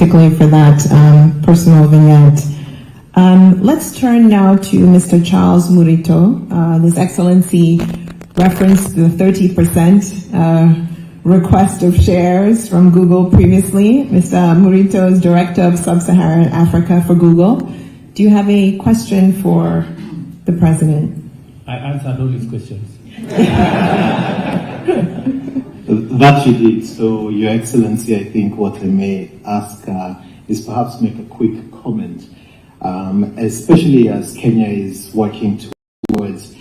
particularly for that personal vignette. Let's turn now to Mr. Charles Morito. His Excellency referenced the 30% request of shares from Google previously. Mr. Morito is Director of Sub-Saharan Africa for Google. Do you have a question for the President? I answered all his questions. That you did. So, Your Excellency, I think what I may ask is perhaps make a quick comment, especially as Kenya is working towards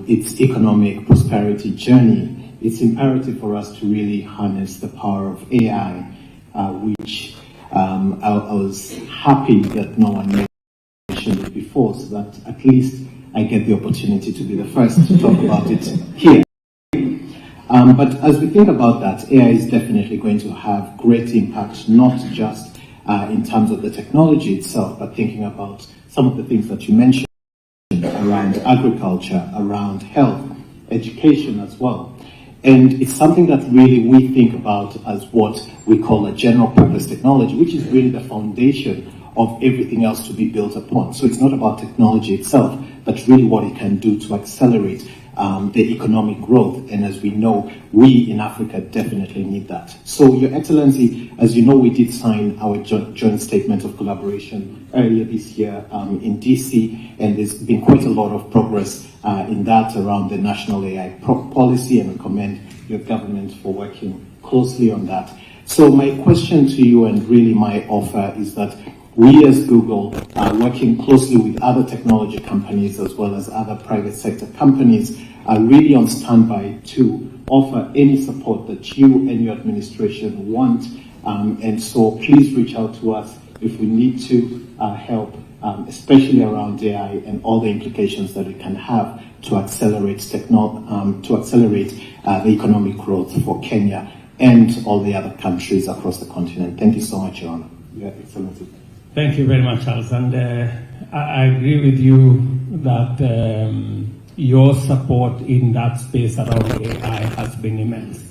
its economic prosperity journey. It's imperative for us to really harness the power of AI, which I was happy that no one mentioned it before, so that at least I get the opportunity to be the first to talk about it here. But as we think about that, AI is definitely going to have great impact, not just in terms of the technology itself, but thinking about some of the things that you mentioned around agriculture, around health, education as well. And it's something that really we think about as what we call a general purpose technology, which is really the foundation of everything else to be built upon. So it's not about technology itself, but really what it can do to accelerate the economic growth. And as we know, we in Africa definitely need that. So, Your Excellency, as you know, we did sign our joint statement of collaboration earlier this year in DC, and there's been quite a lot of progress in that around the national AI policy, and I commend your government for working closely on that. So my question to you, and really my offer, is that we as Google are working closely with other technology companies as well as other private sector companies are really on standby to offer any support that you and your administration want. And so please reach out to us if we need to help, especially around AI and all the implications that it can have to accelerate the economic growth for Kenya and all the other countries across the continent. Thank you so much, Your Honor. Your Excellency. Thank you very much, Charles. And I agree with you that your support in that space around AI has been immense.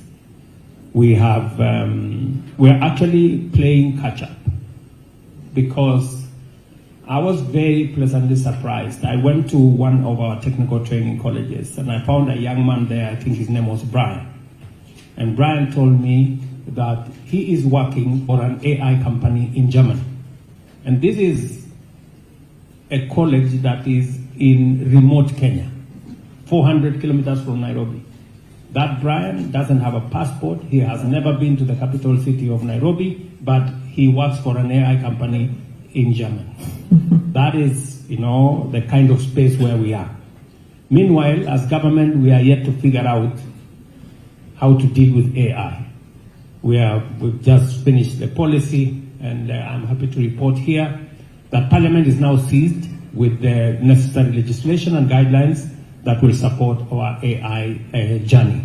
We're actually playing catch up, because I was very pleasantly surprised. I went to one of our technical training colleges and I found a young man there, I think his name was Brian. And Brian told me that he is working for an AI company in Germany. And this is a college that is in remote Kenya, 400 kilometers from Nairobi. That Brian doesn't have a passport. He has never been to the capital city of Nairobi, but he works for an AI company in Germany. That is, the kind of space where we are. Meanwhile, as government, we are yet to figure out how to deal with AI. We've just finished the policy, and I'm happy to report here that Parliament is now seized with the necessary legislation and guidelines that will support our AI journey.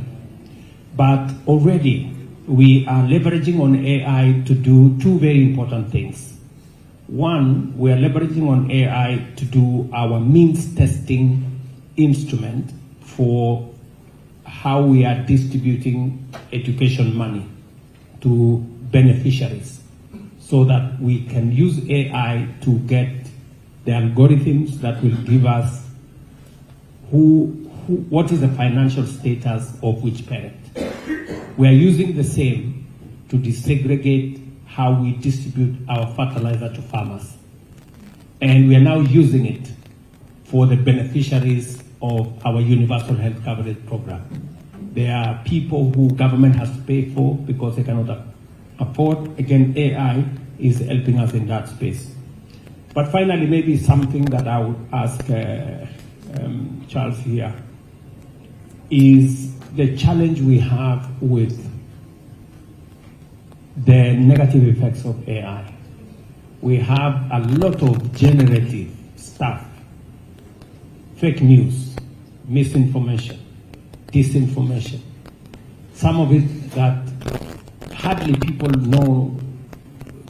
But already we are leveraging on AI to do two very important things. One, we are leveraging on AI to do our means testing instrument for how we are distributing education money to beneficiaries, so that we can use AI to get the algorithms that will give us what is the financial status of which parent. We are using the same to desegregate how we distribute our fertilizer to farmers. And we are now using it for the beneficiaries of our universal health coverage program. There are people who government has to pay for because they cannot afford. Again, AI is helping us in that space. But finally, maybe something that I would ask Charles here is the challenge we have with the negative effects of AI. We have a lot of generative stuff, fake news, misinformation, disinformation. Some of it that hardly people know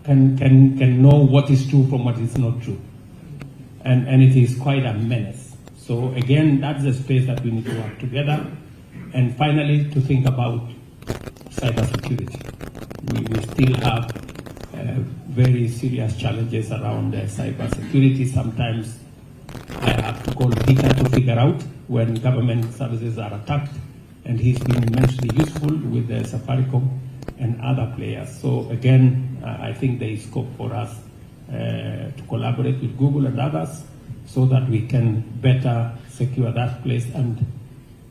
can know what is true from what is not true. And it is quite a menace. So again, that's the space that we need to work together. And finally, to think about cybersecurity. We still have very serious challenges around cyber security. Sometimes I have to call Peter to figure out when government services are attacked, and he's been immensely useful with the Safaricom and other players. So again, I think there is scope for us to collaborate with Google and others so that we can better secure that place. And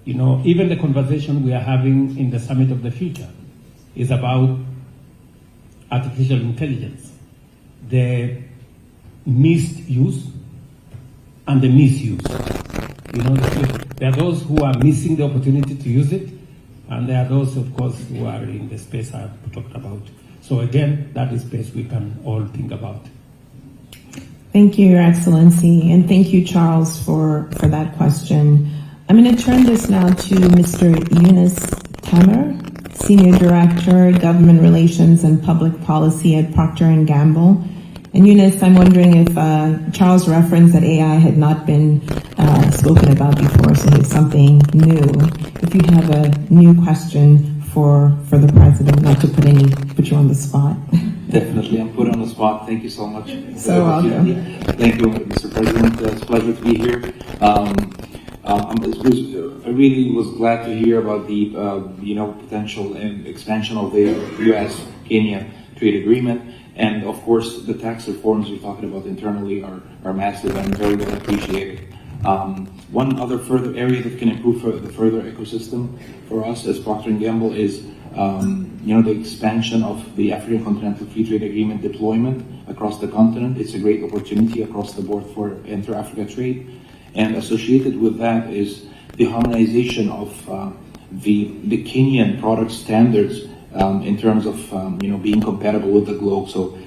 even the conversation we are having in the Summit of the Future is about artificial intelligence, the misuse and the misuse. There are those who are missing the opportunity to use it, and there are those, of course, who are in the space I've talked about. So again, that is space we can all think about. Thank you, Your Excellency, and thank you, Charles, for that question. I'm going to turn this now to Mr. Unice Tammer, Senior Director, Government Relations and Public Policy at Procter & Gamble. And Unice, I'm wondering if Charles referenced that AI had not been spoken about before, so it's something new. If you have a new question for the President, not to put you on the spot. Definitely, I'm put on the spot. Thank you so much. So welcome. Thank you, Mr. President. It's a pleasure to be here. I really was glad to hear about the potential and expansion of the U.S.-Kenya trade agreement, and of course the tax reforms we're talking about internally are massive and very well appreciated. One other further area that can improve the further ecosystem for us as Procter & Gamble is the expansion of the African Continental Free Trade Agreement deployment across the continent. It's a great opportunity across the board for inter-Africa trade. And associated with that is the harmonization of the Kenyan product standards in terms of being compatible with the globe. So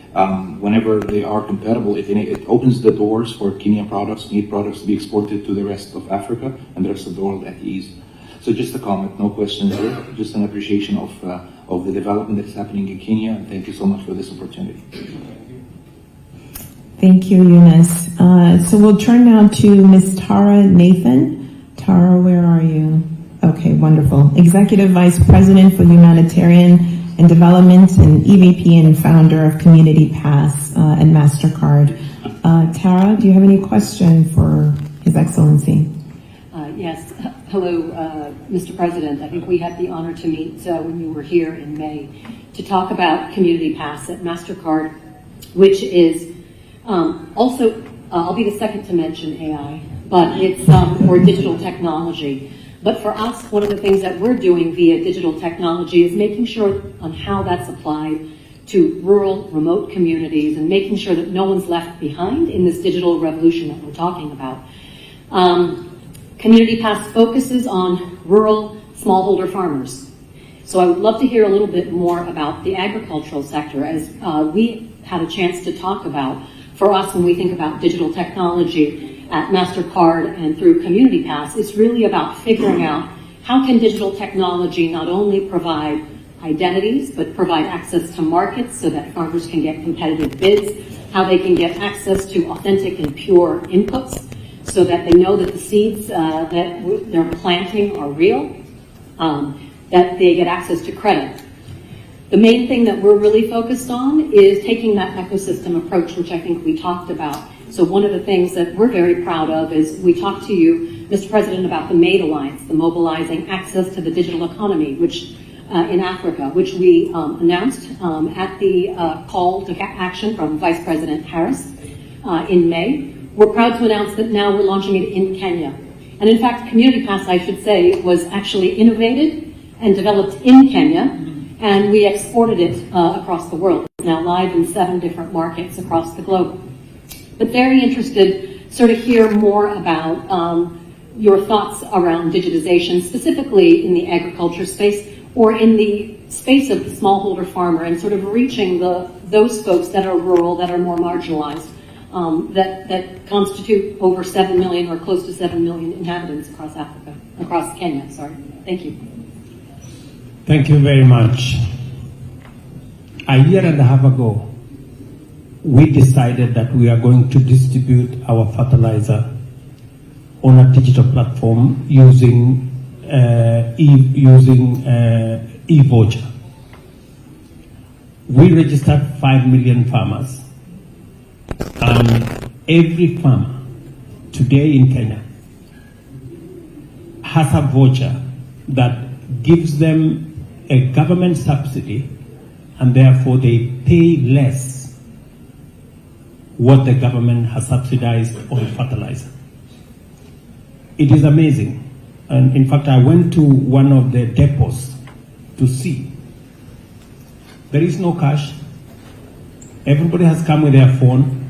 whenever they are compatible, it opens the doors for Kenyan products, meat products to be exported to the rest of Africa and the rest of the world at ease. So just a comment, no questions here, just an appreciation of the development that's happening in Kenya, and thank you so much for this opportunity. Thank you, Unice. So we'll turn now to Ms. Tara Nathan. Tara, where are you? Okay, wonderful. Executive Vice President for Humanitarian and Development and EVP and founder of Community Pass and MasterCard. Tara, do you have any question for His Excellency? Yes. Hello, Mr. President. I think we had the honor to meet when you were here in May to talk about Community Pass at MasterCard, which is also, I'll be the second to mention AI, but it's for digital technology. But for us, one of the things that we're doing via digital technology is making sure on how that's applied to rural, remote communities and making sure that no one's left behind in this digital revolution that we're talking about. Community Pass focuses on rural smallholder farmers. So I would love to hear a little bit more about the agricultural sector, as we had a chance to talk about. For us, when we think about digital technology at MasterCard and through Community Pass, it's really about figuring out how can digital technology not only provide identities, but provide access to markets so that farmers can get competitive bids, how they can get access to authentic and pure inputs so that they know that the seeds that they're planting are real, that they get access to credit. The main thing that we're really focused on is taking that ecosystem approach, which I think we talked about. So one of the things that we're very proud of is we talked to you, Mr. President, about the MADE Alliance, the Mobilizing Access to the Digital Economy, which in Africa, which we announced at the call to action from Vice President Harris in May. We're proud to announce that now we're launching it in Kenya. And in fact, Community Pass, I should say, was actually innovated and developed in Kenya, and we exported it across the world. It's now live in 7 different markets across the globe. But very interested sort of hear more about your thoughts around digitization, specifically in the agriculture space or in the space of the smallholder farmer and sort of reaching those folks that are rural, that are more marginalized, that constitute over 7 million or close to 7 million inhabitants across Africa, across Kenya, sorry. Thank you. Thank you very much. A year and a half ago, we decided that we are going to distribute our fertilizer on a digital platform using e-voucher. we registered 5 million farmers. And every farmer today in Kenya has a voucher that gives them a government subsidy, and therefore they pay less what the government has subsidized on fertilizer. It is amazing. And in fact, I went to one of the depots to see. There is no cash. Everybody has come with their phone,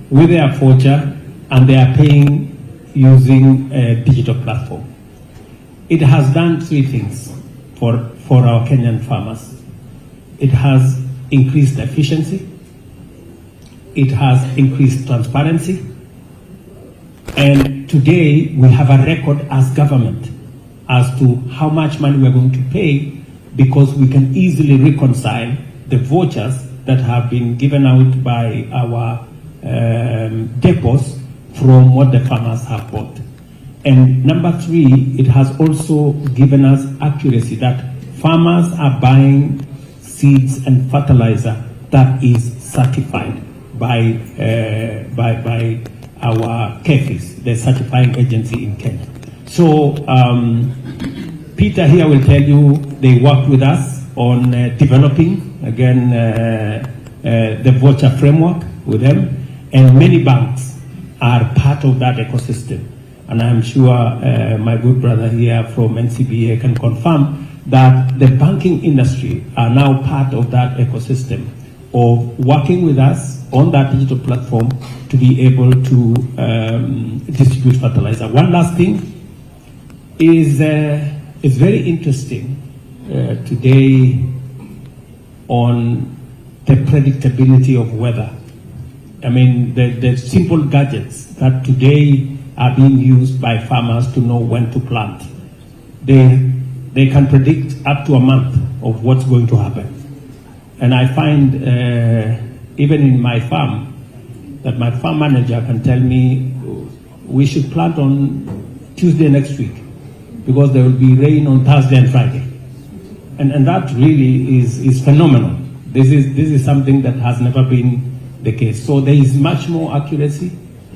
with their voucher, and they are paying using a digital platform. It has done three things for our Kenyan farmers. It has increased efficiency, it has increased transparency, and today we have a record as government as to how much money we are going to pay, because we can easily reconcile the vouchers that have been given out by our depots from what the farmers have bought. And number three, it has also given us accuracy that farmers are buying seeds and fertilizer that is certified by our KEFIS, the certifying agency in Kenya. So Peter here will tell you they worked with us on developing, again, the voucher framework with them, and many banks are part of that ecosystem. And I'm sure my good brother here from NCBA can confirm that the banking industry are now part of that ecosystem of working with us on that digital platform to be able to distribute fertilizer. One last thing is it's very interesting today on the predictability of weather. I mean, the simple gadgets that today are being used by farmers to know when to plant. They can predict up to a month of what's going to happen. And I find, even in my farm, that my farm manager can tell me we should plant on Tuesday next week because there will be rain on Thursday and Friday. And that really is phenomenal. This is something that has never been the case. So there is much more accuracy,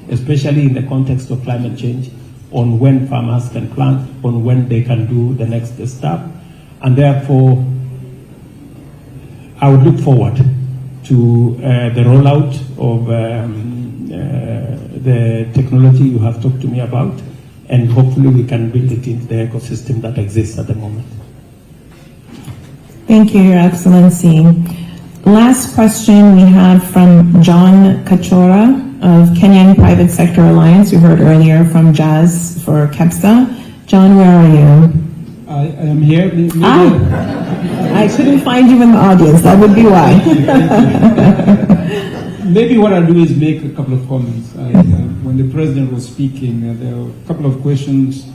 especially in the context of climate change, on when farmers can plant, on when they can do the next step. And therefore, I would look forward to the rollout of the technology you have talked to me about, and hopefully we can build it into the ecosystem that exists at the moment. Thank you, Your Excellency. Last question we have from John Kachora of Kenyan Private Sector Alliance. You heard earlier from Jazz for KEPSA. John, where are you? I am here. I couldn't find you in the audience. That would be why. Maybe what I'll do is make a couple of comments. When the president was speaking, there were a couple of questions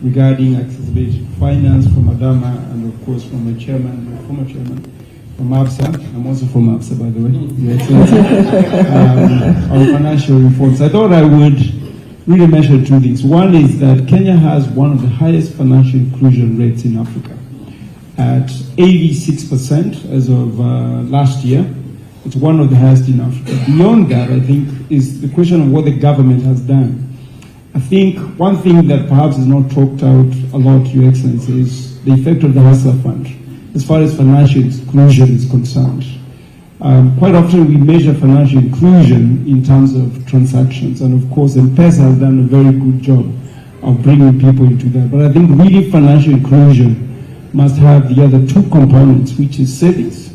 regarding accessibility to finance from Adama and, of course, from the chairman, the former chairman, from ABSA. I'm also from ABSA, by the way, Your Excellency, on financial reforms. I thought I would really mention two things. One is that Kenya has one of the highest financial inclusion rates in Africa at 86% as of last year. It's one of the highest in Africa. Beyond that, I think, is the question of what the government has done. I think one thing that perhaps is not talked out a lot, Your Excellency, is the effect of the Hustler Fund as far as financial inclusion is concerned. Quite often we measure financial inclusion in terms of transactions, and of course M-Pesa has done a very good job of bringing people into that. But I think really financial inclusion must have the other two components, which is savings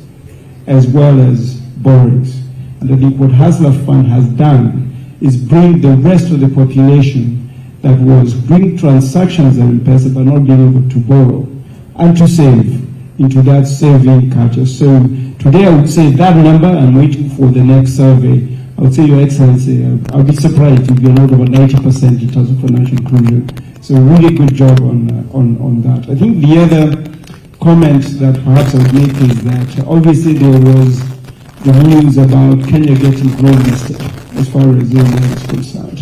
as well as borrowings. And I think what Hustler Fund has done is bring the rest of the population that was bring transactions on M-Pesa but not being able to borrow and to save into that saving culture. So today I would say that number, I'm waiting for the next survey. I would say, Your Excellency, I'll be surprised if you're not over 90% in terms of financial inclusion. So really good job on that. I think the other comment that perhaps I would make is that obviously there was the news about Kenya getting gold listed as far as the is concerned.